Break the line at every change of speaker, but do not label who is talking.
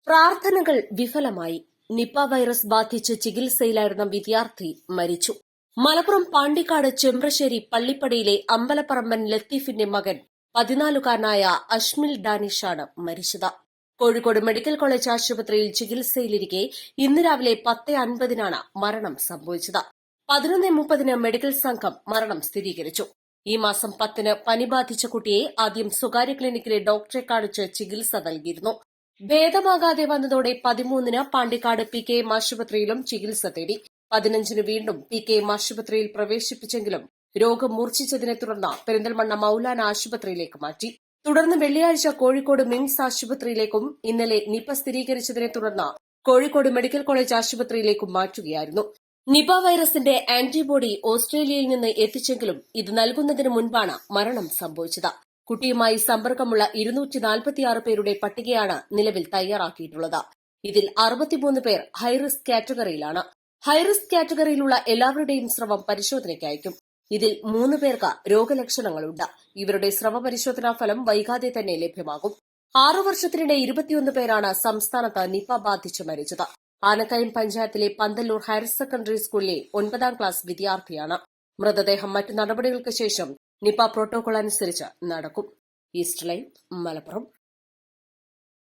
പ്രാർത്ഥനകൾ വിഫലമായി. Nipah virus ബാധിച്ച് ചികിത്സയിലായിരുന്ന വിദ്യാർത്ഥി മരിച്ചു. മലപ്പുറം പാണ്ടിക്കാട് ചെമ്പ്രശ്ശേരി പള്ളിപ്പടിയിലെ അമ്പലപ്പറമ്പൻ ലത്തീഫിന്റെ മകൻ 14കാരനായ അഷ്മിൽ ഡാനിഷാണ് മരിച്ചത്. കോഴിക്കോട് മെഡിക്കൽ കോളേജ് ആശുപത്രിയിൽ ചികിത്സയിലിരിക്കെ ഇന്ന് രാവിലെ 10:50 മരണം സംഭവിച്ചത്. 11:30 മെഡിക്കൽ സംഘം മരണം സ്ഥിരീകരിച്ചു. ഈ മാസം 10 പനി ബാധിച്ച കുട്ടിയെ ആദ്യം സ്വകാര്യ ക്ലിനിക്കിലെ ഡോക്ടറെ കാണിച്ച് ചികിത്സ നൽകിയിരുന്നു. ഭേദമാകാതെ വന്നതോടെ 13 പാണ്ടിക്കാട് PKM ആശുപത്രിയിലും ചികിത്സ തേടി. 15 വീണ്ടും PKM ആശുപത്രിയിൽ പ്രവേശിപ്പിച്ചെങ്കിലും രോഗം മൂർച്ഛിച്ചതിനെ തുടർന്ന് പെരിന്തൽമണ്ണ മൌലാന ആശുപത്രിയിലേക്ക് മാറ്റി. തുടർന്ന് വെള്ളിയാഴ്ച കോഴിക്കോട് മിംസ് ആശുപത്രിയിലേക്കും ഇന്നലെ നിപ സ്ഥിരീകരിച്ചതിനെ തുടർന്ന് കോഴിക്കോട് മെഡിക്കൽ കോളേജ് ആശുപത്രിയിലേക്കും മാറ്റുകയായിരുന്നു. നിപ വൈറസിന്റെ ആന്റിബോഡി ഓസ്ട്രേലിയയിൽ നിന്ന് എത്തിച്ചെങ്കിലും ഇത് നൽകുന്നതിന് മുൻപാണ് മരണം സംഭവിച്ചത്. കുട്ടിയുമായി സമ്പർക്കമുള്ള 246 പേരുടെ പട്ടികയാണ് നിലവിൽ തയ്യാറാക്കിയിട്ടുള്ളത്. ഇതിൽ 63 പേർ ഹൈറിസ്ക് കാറ്റഗറിയിലാണ്. ഹൈറിസ്ക് കാറ്റഗറിയിലുള്ള എല്ലാവരുടെയും സ്രവം പരിശോധനയ്ക്ക് അയക്കും. ഇതിൽ 3 പേർക്ക് രോഗലക്ഷണങ്ങളുണ്ട്. ഇവരുടെ സ്രവ പരിശോധനാ ഫലം വൈകാതെ തന്നെ ലഭ്യമാകും. 6 വർഷത്തിനിടെ 21 പേരാണ് സംസ്ഥാനത്ത് നിപ ബാധിച്ച് മരിച്ചത്. ആനക്കയം പഞ്ചായത്തിലെ പന്തല്ലൂർ ഹയർ സെക്കൻഡറി സ്കൂളിലെ 9ാം ക്ലാസ് വിദ്യാർത്ഥിയാണ്. മൃതദേഹം മറ്റ് നടപടികൾക്ക് ശേഷം നിപ പ്രോട്ടോകോൾ അനുസരിച്ച് നടക്കും. East line, Malappuram.